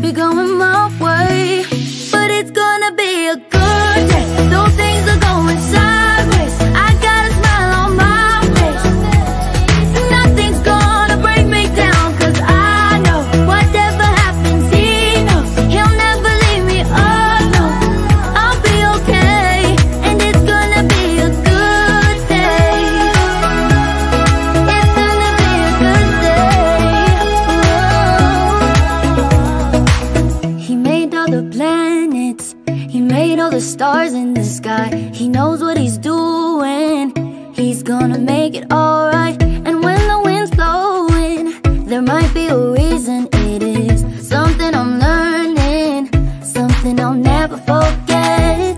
be going my way. But it's gonna be a good day, though things are going sideways. I got a smile on my face. Nothing's gonna break me down, 'cause I know whatever happens, he knows he'll never leave me alone. I'll be okay, and it's gonna be a good day. It's gonna be a good day. He made all the planets, he made all the stars in the sky. He knows what he's doing, he's gonna make it alright. And when the wind's blowing, there might be a reason. It is something I'm learning, something I'll never forget.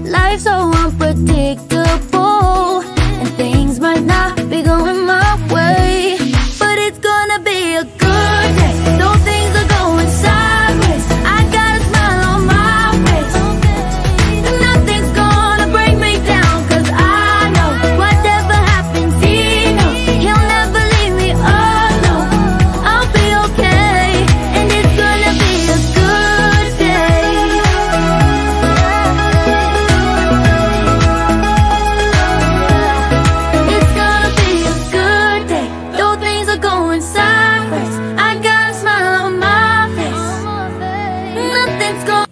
Life's so unpredictable, and things might not be going my way. But it's gonna be a good day, though things are going sideways. I got a smile on my face. Nothing's gonna break me down, 'cause I know whatever happens, he knows he'll never leave me alone. I'll be okay, and it's gonna be a good day. It's gonna be a good day, though things are going sideways. I got a smile on my face. Nothing's gonna.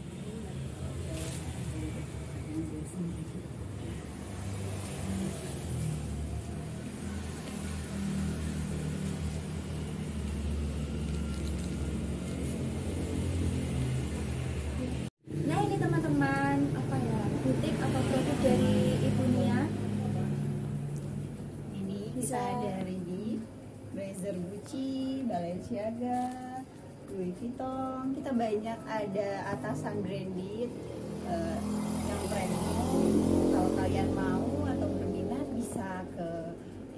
Nah ini teman-teman, apa ya, butik atau produk dari Ibu Nia. Ini Bisa. kita ada Ready, blazer Gucci, Balenciaga, Louis Vuitton. Kita banyak ada atasan branded yang premium. Kalau kalian mau atau berminat bisa ke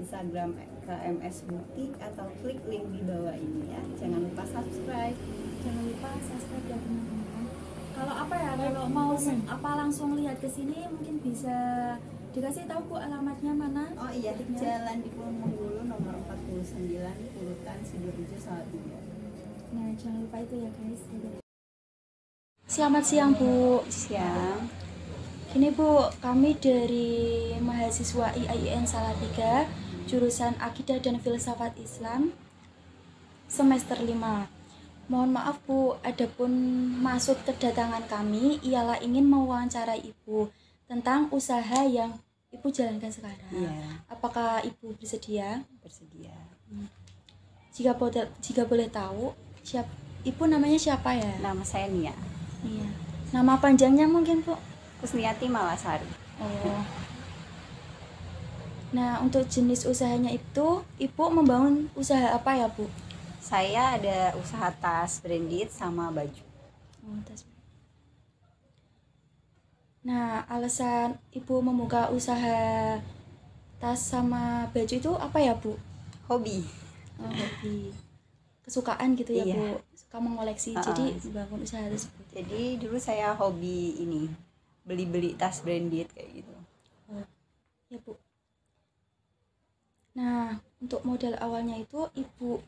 Instagram KMS Butik atau klik link di bawah ini ya. Jangan lupa subscribe. Jangan lupa subscribe ya teman-teman. Kalau apa ya, kalau mau apa langsung lihat ke sini mungkin bisa dikasih tahu Bu alamatnya mana? Oh iya, butiknya? Jalan di Pulau Menggulu nomor 49, Pulutan, Sidoarjo, Salatiga. Nah jangan lupa itu ya guys. Selamat siang Bu. Siang. Gini Bu, kami dari mahasiswa IAIN Salatiga, jurusan Akidah dan Filsafat Islam, semester 5. Mohon maaf Bu, adapun maksud kedatangan kami ialah ingin mewawancarai Ibu tentang usaha yang Ibu jalankan sekarang. Iya. Apakah Ibu bersedia? Bersedia. Jika boleh tahu, Ibu namanya siapa ya? Nama saya Nia. Iya. Nama panjangnya mungkin Bu? Kusniati Malasari. Oh. Nah, untuk jenis usahanya itu, Ibu membangun usaha apa ya, Bu? Saya ada usaha tas branded sama baju. Oh, tas. Nah, alasan Ibu membuka usaha tas sama baju itu apa ya, Bu? Hobi. Oh, hobi. Kesukaan gitu ya, Iya. Bu? Suka mengoleksi, jadi membangun usaha tersebut. Jadi dulu saya hobi ini, beli-beli tas branded kayak gitu. Oh, ya, Bu. Nah, untuk modal awalnya itu Ibu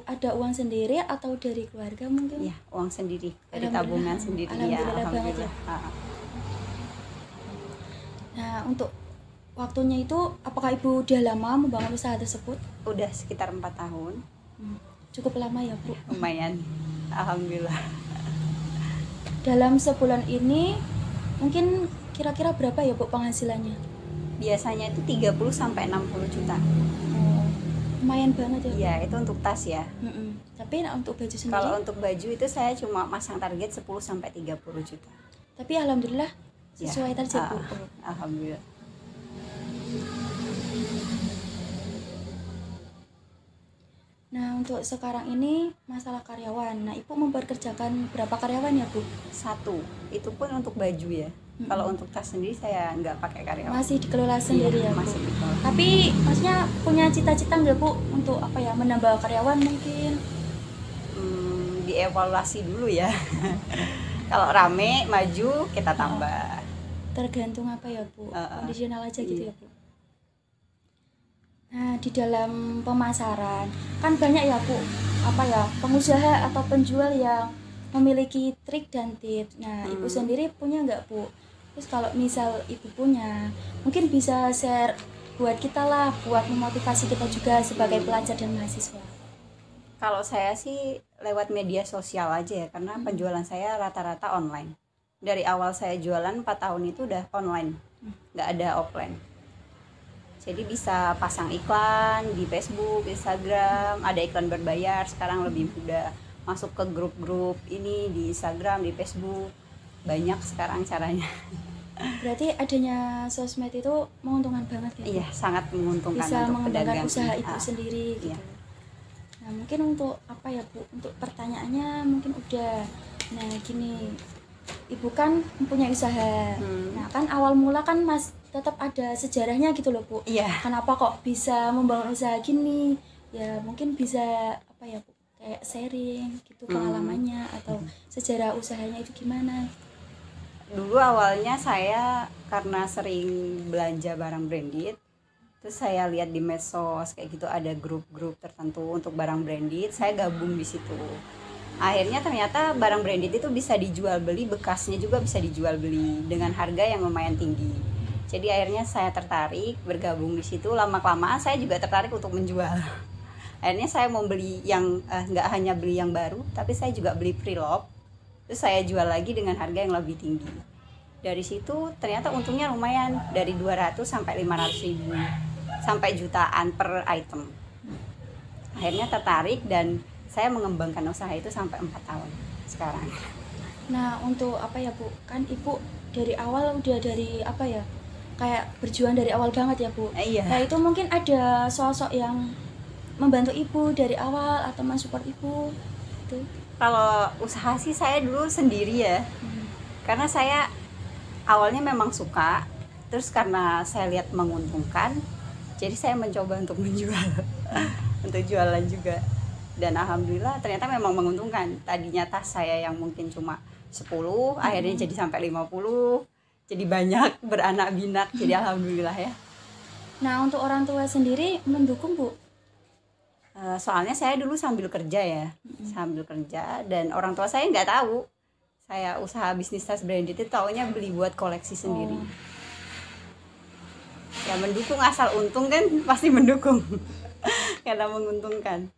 ada uang sendiri atau dari keluarga mungkin? Iya, uang sendiri, dari Alhamdulillah. tabungan sendiri ya. Alhamdulillah banget ya. Nah, untuk waktunya itu apakah Ibu udah lama membangun usaha tersebut? Udah sekitar 4 tahun. Cukup lama ya, Bu. Lumayan. Alhamdulillah. Dalam sebulan ini mungkin kira-kira berapa ya, Bu, penghasilannya? Biasanya itu 30 sampai 60 juta. Oh, lumayan banget ya, Bu. Iya, itu untuk tas ya. Tapi untuk baju sendiri? Kalau untuk baju itu saya cuma masang target 10 sampai 30 juta. Tapi alhamdulillah Ya. sesuai target, Bu. Alhamdulillah. Nah, untuk sekarang ini masalah karyawan. Nah, Ibu memperkerjakan berapa karyawan ya, Bu? 1. Itu pun untuk baju ya. Kalau untuk tas sendiri saya nggak pakai karyawan. Masih dikelola sendiri ya, Bu? Masih dikelola. Tapi maksudnya punya cita-cita nggak, Bu, untuk apa ya, menambah karyawan mungkin? Dievaluasi dulu ya. Kalau rame maju kita tambah. Tergantung apa ya, Bu? Kondisional aja gitu Iya. ya, Bu. Nah, di dalam pemasaran kan banyak ya, Bu, apa ya, pengusaha atau penjual yang memiliki trik dan tips. Nah, Ibu sendiri punya nggak, Bu? Terus kalau misal Ibu punya, mungkin bisa share buat kita lah, buat memotivasi kita juga sebagai pelajar dan mahasiswa. Kalau saya sih lewat media sosial aja ya, karena penjualan saya rata-rata online. Dari awal saya jualan 4 tahun itu udah online, nggak ada offline. Jadi bisa pasang iklan di Facebook, Instagram, ada iklan berbayar, sekarang lebih mudah. Masuk ke grup-grup ini di Instagram, di Facebook, banyak sekarang caranya. Berarti adanya sosmed itu menguntungkan banget ya, Bu? Iya, sangat menguntungkan Bisa untuk mengembangkan pedagang. usaha Ibu sendiri gitu. Iya. Nah, mungkin untuk apa ya, Bu? Untuk pertanyaannya mungkin udah. Nah, gini. Ibu kan mempunyai usaha. Nah, kan awal mula kan tetap ada sejarahnya gitu loh, Bu. Iya. Kenapa kok bisa membangun usaha gini? Ya, mungkin bisa apa ya, Bu? Kayak sharing gitu pengalamannya atau sejarah usahanya itu gimana? Dulu awalnya saya karena sering belanja barang branded, terus saya lihat di medsos kayak gitu ada grup-grup tertentu untuk barang branded, saya gabung di situ. Akhirnya ternyata barang branded itu bisa dijual beli, bekasnya juga bisa dijual beli dengan harga yang lumayan tinggi. Jadi akhirnya saya tertarik bergabung di situ, lama-kelamaan saya juga tertarik untuk menjual. Akhirnya saya mau beli yang nggak hanya beli yang baru, tapi saya juga beli pre-love. Terus saya jual lagi dengan harga yang lebih tinggi. Dari situ ternyata untungnya lumayan, dari 200 sampai 500 ribu sampai jutaan per item. Akhirnya tertarik dan saya mengembangkan usaha itu sampai 4 tahun sekarang. Nah, untuk apa ya, Bu? Kan Ibu dari awal udah dari apa ya? Kayak berjuang dari awal banget ya, Bu. Iya. Nah, itu mungkin ada sosok yang membantu Ibu dari awal atau mensupport Ibu gitu. Kalau usaha sih saya dulu sendiri ya. Karena saya awalnya memang suka, terus karena saya lihat menguntungkan, jadi saya mencoba untuk menjual. Untuk jualan juga. Dan alhamdulillah ternyata memang menguntungkan. Tadinya tas saya yang mungkin cuma 10, akhirnya jadi sampai 50, jadi banyak beranak binak, jadi alhamdulillah ya. Nah, untuk orang tua sendiri mendukung, Bu? Soalnya saya dulu sambil kerja ya, sambil kerja, dan orang tua saya nggak tahu saya usaha bisnis tas branded itu, taunya beli buat koleksi sendiri. Ya mendukung, asal untung kan pasti mendukung. Karena menguntungkan.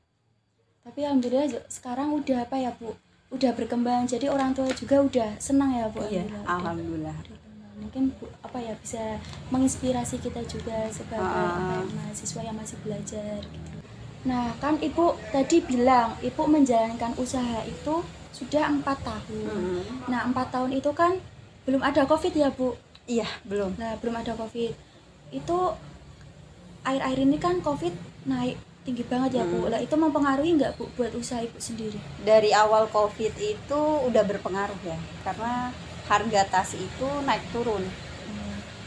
Tapi alhamdulillah sekarang udah apa ya, Bu? Udah berkembang, jadi orang tua juga udah senang ya, Bu. Iya, alhamdulillah. Mungkin Bu, apa ya, bisa menginspirasi kita juga sebagai mahasiswa yang masih belajar gitu. Nah, kan Ibu tadi bilang Ibu menjalankan usaha itu sudah 4 tahun. Nah, 4 tahun itu kan belum ada Covid ya, Bu? Iya, belum. Nah, belum ada Covid. Itu akhir-akhir ini kan Covid naik tinggi banget ya, Bu. Lah, itu mempengaruhi nggak, Bu, buat usaha Ibu sendiri? Dari awal Covid itu udah berpengaruh ya, karena harga tas itu naik turun.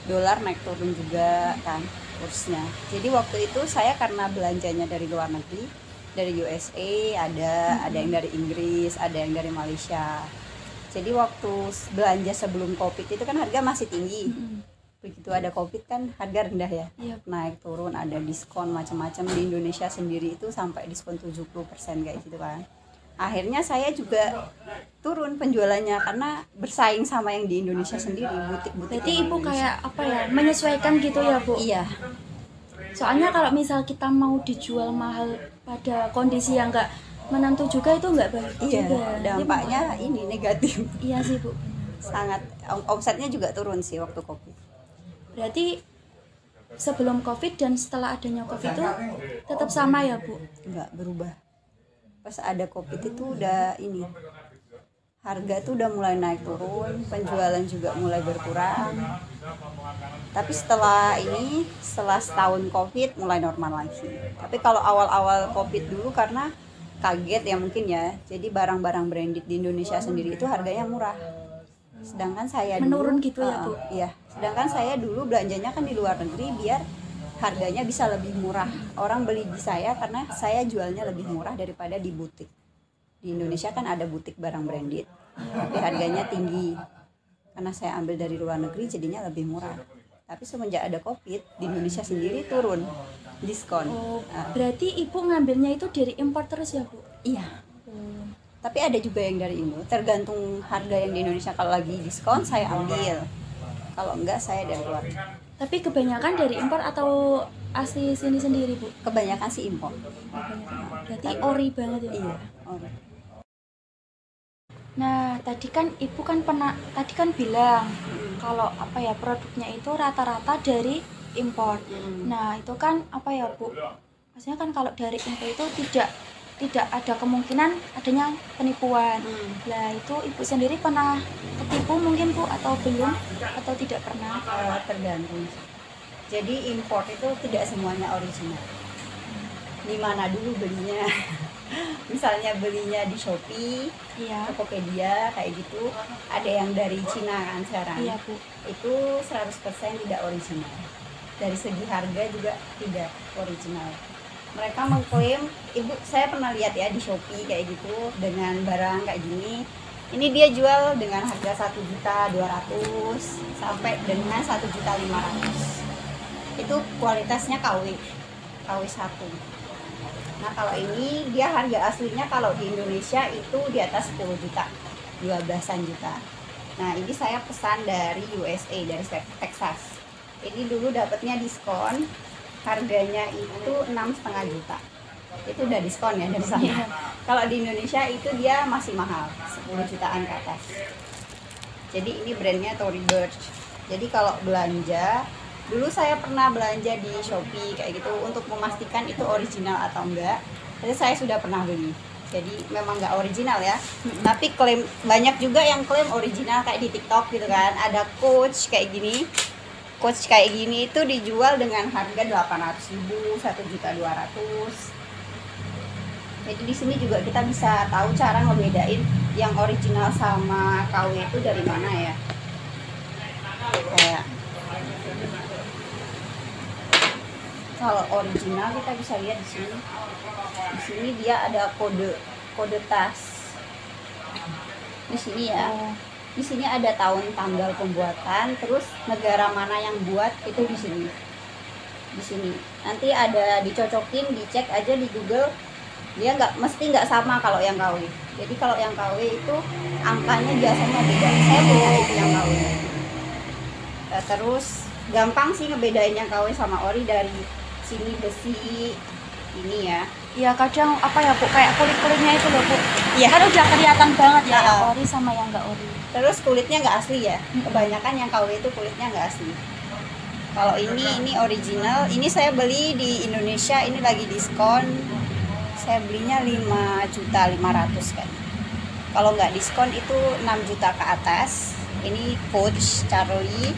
Dolar naik turun juga kan kursnya. Jadi waktu itu saya karena belanjanya dari luar negeri, dari USA, ada yang dari Inggris, ada yang dari Malaysia. Jadi waktu belanja sebelum Covid itu kan harga masih tinggi. Begitu ada Covid kan harga rendah ya. Iya. Naik turun, ada diskon macam-macam. Di Indonesia sendiri itu sampai diskon 70% kayak gitu kan. Akhirnya saya juga turun penjualannya karena bersaing sama yang di Indonesia sendiri, butik-butik. Berarti Ibu kayak apa ya, menyesuaikan gitu ya, Bu? Iya. Soalnya kalau misal kita mau dijual mahal pada kondisi yang nggak menentu juga, itu nggak baik Iya, juga. dampaknya ini negatif. Iya sih, Bu. Sangat, omsetnya juga turun sih waktu Covid. Berarti sebelum Covid dan setelah adanya Covid itu tetap sama ya, Bu? Enggak berubah. Pas ada Covid itu udah ini, harga tuh udah mulai naik turun, penjualan juga mulai berkurang. Tapi setelah setahun Covid mulai normal lagi. Tapi kalau awal-awal Covid dulu karena kaget ya mungkin ya, jadi barang-barang branded di Indonesia sendiri itu harganya murah. Sedangkan saya menurun dulu, gitu ya, Bu? Iya. Sedangkan saya dulu belanjanya kan di luar negeri biar harganya bisa lebih murah. Orang beli di saya karena saya jualnya lebih murah daripada di butik. Di Indonesia kan ada butik barang branded, tapi harganya tinggi. Karena saya ambil dari luar negeri jadinya lebih murah. Tapi semenjak ada Covid, di Indonesia sendiri turun diskon. Berarti Ibu ngambilnya itu dari impor terus ya, Bu? Iya. Tapi ada juga yang dari Indo, tergantung harga yang di Indonesia. Kalau lagi diskon saya ambil, kalau enggak saya dari luar. Tapi kebanyakan dari impor atau asli sini sendiri, Bu? Kebanyakan sih impor. Kebanyakan. Berarti ori banget ya? Iya, ori. Nah, tadi kan Ibu kan bilang kalau apa ya, produknya itu rata-rata dari impor. Nah, itu kan apa ya, Bu? Maksudnya kan kalau dari impor itu tidak ada kemungkinan adanya penipuan. Nah, itu Ibu sendiri pernah ketipu mungkin, Bu, atau belum, atau tidak pernah? Tergantung. Jadi import itu tidak semuanya original. Di mana dulu belinya? Misalnya belinya di Shopee, Iya. Tokopedia kayak gitu. Ada yang dari Cina kan sekarang. Iya, Bu. Itu 100% tidak original. Dari segi harga juga tidak original. Mereka mengklaim, Ibu, saya pernah lihat ya di Shopee kayak gitu dengan barang kayak gini. Ini dia jual dengan harga 1.200.000 sampai dengan 1.500.000. Itu kualitasnya KW 1. Nah, kalau ini dia harga aslinya kalau di Indonesia itu di atas 10 juta, 12-an juta. Nah, ini saya pesan dari USA, dari Texas. Ini dulu dapatnya diskon, harganya itu 6,5 juta. Itu udah diskon ya dari sana. Kalau di Indonesia itu dia masih mahal, 10 jutaan ke atas. Jadi ini brandnya Tory Burch. Jadi kalau belanja, dulu saya pernah belanja di Shopee kayak gitu untuk memastikan itu original atau enggak. Jadi saya sudah pernah beli. Jadi memang nggak original ya. Tapi klaim, banyak juga yang klaim original kayak di TikTok gitu kan. Ada Coach kayak gini. Coach kayak gini itu dijual dengan harga 800.000, 1.200.000. Jadi di sini juga kita bisa tahu cara ngebedain yang original sama KW itu dari mana ya. Kayak kalau original kita bisa lihat di sini. Di sini dia ada kode tas. Di sini ya. Di sini ada tahun tanggal pembuatan, terus negara mana yang buat itu di sini. Di sini. Nanti ada dicocokin, dicek aja di Google. Dia nggak sama kalau yang KW. Jadi kalau yang KW itu angkanya biasanya beda. Saya punya itu yang KW. Terus gampang sih ngebedain yang KW sama ori dari sini besi ini ya. Iya, kadang apa ya, Bu, kayak kulit-kulitnya itu loh, Bu. Iya. Kan udah kelihatan banget ya yang ori sama yang nggak ori. Terus kulitnya nggak asli ya. Kebanyakan yang KW itu kulitnya nggak asli. Kalau ini original. Ini saya beli di Indonesia, ini lagi diskon. Saya belinya 5.500.000 kan. Kalau nggak diskon itu 6 juta ke atas. Ini Coach Charlie.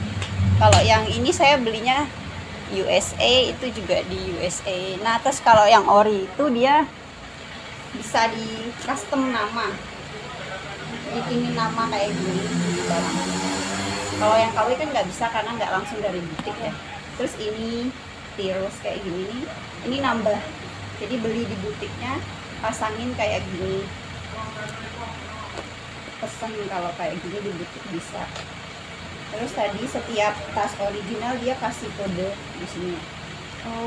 Kalau yang ini saya belinya USA, itu juga di USA. Nah, terus kalau yang ori itu dia bisa di custom nama, bikinin nama kayak gini di barang. Kalau yang KW kan nggak bisa karena nggak langsung dari butik ya. Terus ini tirus kayak gini nih, ini nambah. Jadi beli di butiknya, pasangin kayak gini. Pesen kalau kayak gini di butik bisa. Terus tadi setiap tas original dia kasih kode di sini.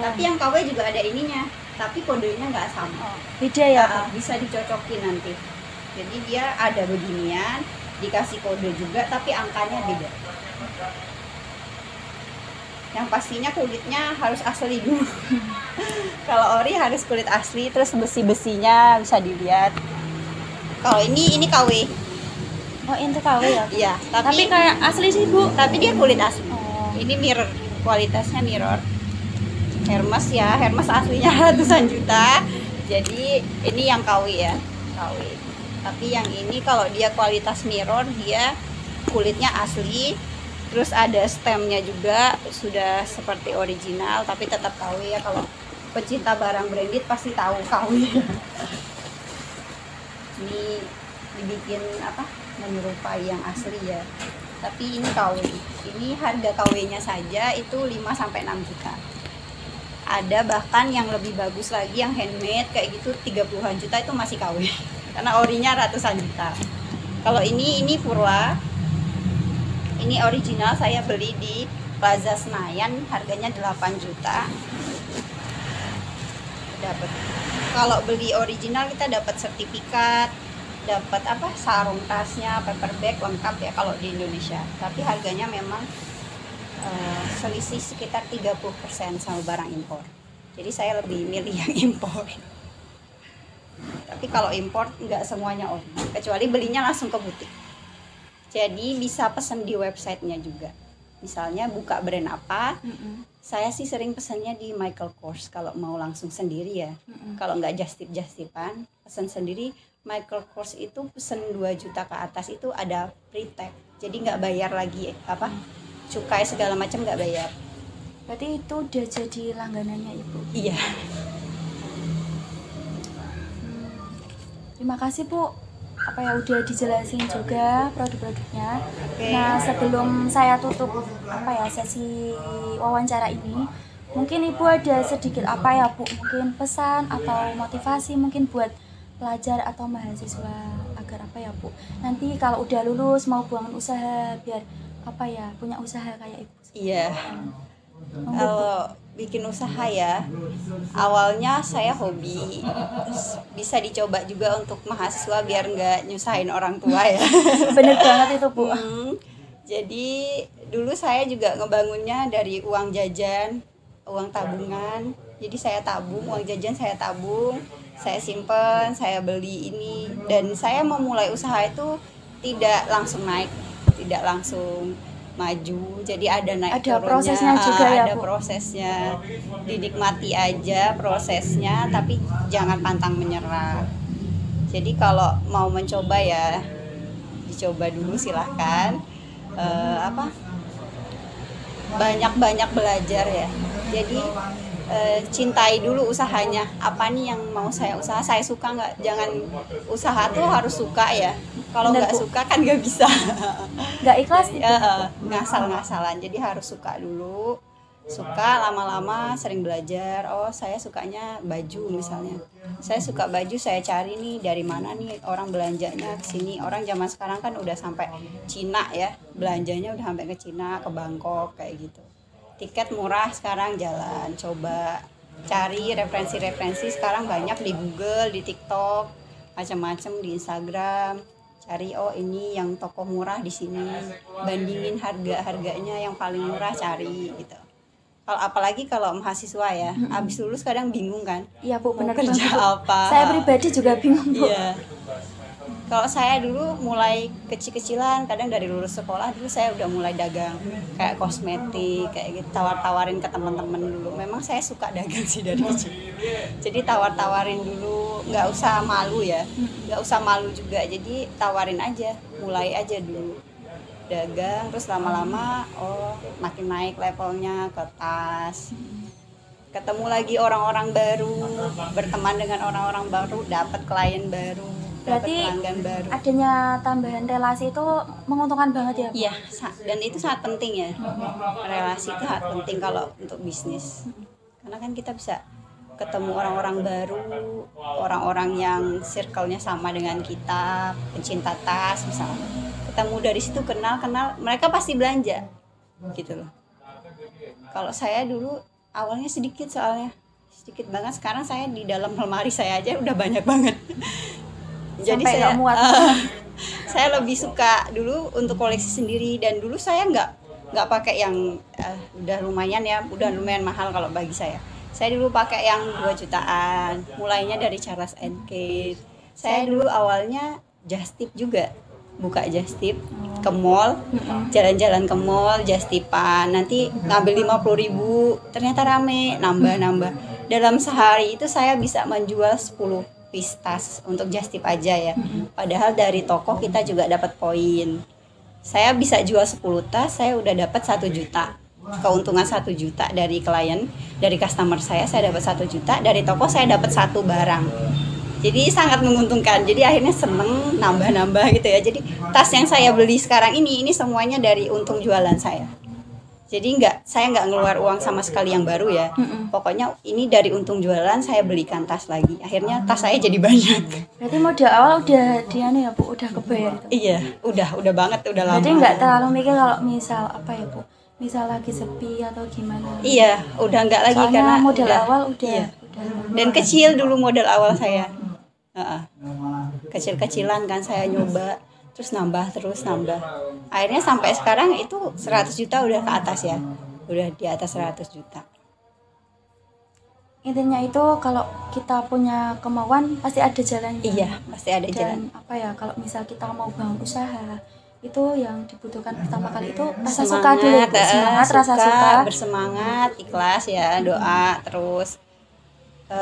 Tapi yang KW juga ada ininya, tapi kodenya nggak sama. Beda ya, bisa dicocokin nanti. Jadi dia ada beginian, dikasih kode juga, tapi angkanya beda. Yang pastinya kulitnya harus asli dulu. Kalau ori harus kulit asli, terus besi-besinya bisa dilihat. Kalau ini KW. Oh, itu KW ya? Iya, tapi kayak asli sih, Bu. Tapi dia kulit asli. Ini mirror, kualitasnya mirror. Hermes ya, Hermes aslinya ratusan juta. Jadi ini yang KW ya, KW. Tapi yang ini kalau dia kualitas mirror, dia kulitnya asli. Terus ada stemnya juga, sudah seperti original, tapi tetap KW ya. Kalau pecinta barang branded pasti tahu KW. Ini dibikin apa? Menyerupai yang asli ya. Tapi ini KW. Ini harga KW-nya saja itu 5-6 juta. Ada bahkan yang lebih bagus lagi yang handmade kayak gitu 30-an juta itu masih KW. Karena orinya ratusan juta. Kalau ini Purwa. Ini original, saya beli di Plaza Senayan, harganya 8 juta. Dapat. Kalau beli original kita dapat sertifikat, dapat apa sarung tasnya, paper bag lengkap ya kalau di Indonesia. Tapi harganya memang selisih sekitar 30% sama barang impor. Jadi saya lebih milih yang impor. Tapi kalau impor nggak semuanya ori, kecuali belinya langsung ke butik. Jadi bisa pesen di websitenya juga. Misalnya buka brand apa, saya sih sering pesannya di Michael Kors kalau mau langsung sendiri ya. Kalau nggak just-tipan, pesan sendiri. Michael Kors itu pesen 2 juta ke atas itu ada free tag. Jadi nggak bayar lagi apa cukai segala macam, nggak bayar. Berarti itu udah jadi langganannya Ibu. Iya. Terima kasih Bu, apa ya udah dijelasin juga produk-produknya. Oke. Nah sebelum saya tutup apa ya sesi wawancara ini, mungkin Ibu ada sedikit apa ya Bu, mungkin pesan atau motivasi mungkin buat pelajar atau mahasiswa agar apa ya Bu, nanti kalau udah lulus mau buangan usaha biar apa ya punya usaha kayak Ibu. Iya. Kalau bikin usaha ya, awalnya saya hobi, terus bisa dicoba juga untuk mahasiswa biar nggak nyusahin orang tua ya. Bener banget itu Bu. Jadi dulu saya juga ngebangunnya dari uang jajan, uang tabungan. Jadi saya tabung, uang jajan saya tabung, saya simpen, saya beli ini. Dan saya memulai usaha itu tidak langsung naik, tidak langsung maju, jadi ada naik ada turunnya, prosesnya juga ya ada Bu. prosesnya, dinikmati aja prosesnya, tapi jangan pantang menyerah. Jadi kalau mau mencoba ya dicoba dulu silahkan. Banyak-banyak belajar ya. Jadi cintai dulu usahanya. Apa nih yang mau saya usaha? Saya suka nggak? Jangan usaha tuh harus suka ya. Kalau Bener, nggak Bu. suka kan nggak bisa. Nggak ikhlas itu. Ngasal-ngasalan. Jadi harus suka dulu. Suka lama-lama sering belajar. Oh saya sukanya baju misalnya. Saya suka baju, saya cari nih dari mana nih orang belanjanya ke sini. Orang zaman sekarang kan udah sampai Cina ya. Belanjanya udah sampai ke Cina, ke Bangkok kayak gitu. Tiket murah sekarang jalan, coba cari referensi-referensi sekarang banyak di Google, di TikTok, macam-macam di Instagram. Cari oh ini yang toko murah di sini, bandingin harganya yang paling murah cari gitu. Kalau apalagi kalau mahasiswa ya, abis lulus kadang bingung kan, Iya Bu, mau bener kerja banget, Bu. apa. Saya pribadi juga bingung Bu. Iya. Kalau saya dulu mulai kecil-kecilan, kadang dari lulus sekolah dulu saya udah mulai dagang kayak kosmetik, kayak gitu, tawar-tawarin ke teman-teman dulu. Memang saya suka dagang sih dari kecil. Jadi tawar-tawarin dulu, nggak usah malu ya, nggak usah malu juga. Jadi tawarin aja, mulai aja dulu dagang, terus lama-lama oh makin naik levelnya ke tas. Ketemu lagi orang-orang baru, berteman dengan orang-orang baru, dapat klien baru. Berarti pelanggan baru. adanya tambahan relasi itu menguntungkan banget ya Bu? Iya, dan itu sangat penting ya. Relasi itu sangat penting kalau untuk bisnis. Karena kan kita bisa ketemu orang-orang baru, orang-orang yang circle-nya sama dengan kita, pencinta tas misalnya. Ketemu dari situ kenal, mereka pasti belanja. Gitu loh. Kalau saya dulu awalnya sedikit soalnya. Sedikit banget, sekarang saya di dalam lemari saya aja udah banyak banget. Jadi Sampai saya nggak muat. saya lebih suka dulu untuk koleksi sendiri, dan dulu saya nggak pakai yang udah lumayan mahal kalau bagi saya. Saya dulu pakai yang 2 jutaan, mulainya dari Charles & Keith. Saya dulu awalnya just tip juga, buka just tip ke mall, jalan-jalan ke mall just tipan, nanti ngambil 50.000, ternyata rame, nambah. Dalam sehari itu saya bisa menjual 10 piece tas untuk just tip aja ya. Padahal dari toko kita juga dapat poin. Saya bisa jual 10 tas, saya udah dapat 1 juta. Keuntungan 1 juta dari klien, dari customer saya dapat 1 juta, dari toko saya dapat 1 barang. Jadi sangat menguntungkan. Jadi akhirnya seneng nambah-nambah gitu ya. Jadi tas yang saya beli sekarang ini semuanya dari untung jualan saya. Jadi saya nggak ngeluar uang sama sekali yang baru ya. Pokoknya ini dari untung jualan saya belikan tas lagi. Akhirnya tas saya jadi banyak. Berarti modal awal udah dia nih ya Bu, udah kebayar itu. Iya, udah banget, udah lama. Berarti nggak terlalu mikir kalau misal apa ya Bu, misal lagi sepi atau gimana. Iya, udah nggak lagi. Soalnya karena modal awal udah. Dan kecil dulu modal awal saya. Heeh. Kecil-kecilan kan saya nyoba, terus nambah. Akhirnya sampai sekarang itu 100 juta udah ke atas ya. Udah di atas 100 juta. Intinya itu kalau kita punya kemauan pasti ada jalannya. Iya, pasti ada jalan. Dan apa ya, kalau misal kita mau bangun usaha, itu yang dibutuhkan pertama kali itu rasa suka dulu. Semangat, rasa suka, bersemangat, ikhlas ya, doa terus.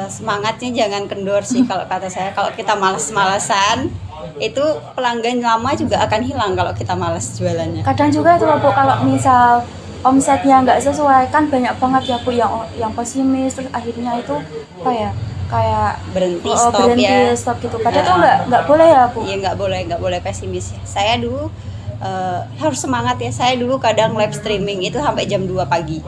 Semangatnya jangan kendor sih kalau kata saya. Kalau kita malas-malasan, itu pelanggan lama juga akan hilang kalau kita malas jualannya. Kadang juga itu loh Bu, kalau misal omsetnya nggak sesuai, kan banyak banget ya Bu yang pesimis, terus akhirnya itu apa ya, kayak Berhenti stop gitu. Padahal tuh nggak boleh ya Bu. Iya, nggak boleh pesimis. Saya dulu harus semangat ya. Saya dulu kadang live streaming itu sampai jam 2 pagi.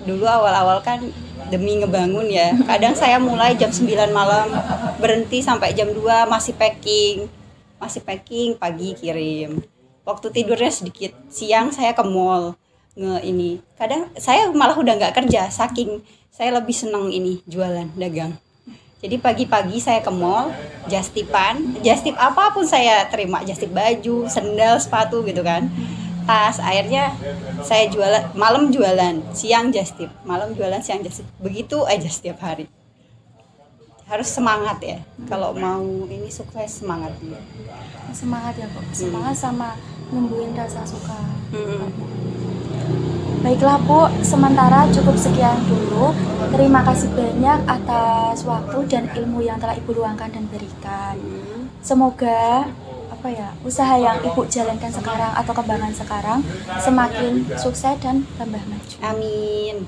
Dulu awal-awal kan demi ngebangun ya. Kadang saya mulai jam 9 malam, berhenti sampai jam 2 masih packing, pagi kirim. Waktu tidurnya sedikit, siang saya ke mall ini. Kadang saya malah udah nggak kerja, saking saya lebih seneng ini jualan, dagang. Jadi pagi-pagi saya ke mall, just tip apapun saya terima, just tip baju, sendal, sepatu gitu kan, tas. Akhirnya saya jualan, malam jualan, siang just tip, malam jualan, siang just tip. Begitu aja setiap hari. Harus semangat ya, kalau mau ini sukses semangat dulu. Semangat ya Bu, semangat sama numbuhin rasa suka. Baiklah Bu, sementara cukup sekian dulu. Terima kasih banyak atas waktu dan ilmu yang telah Ibu luangkan dan berikan. Semoga usaha yang Ibu jalankan sekarang atau kembangan sekarang semakin sukses dan tambah maju. Amin.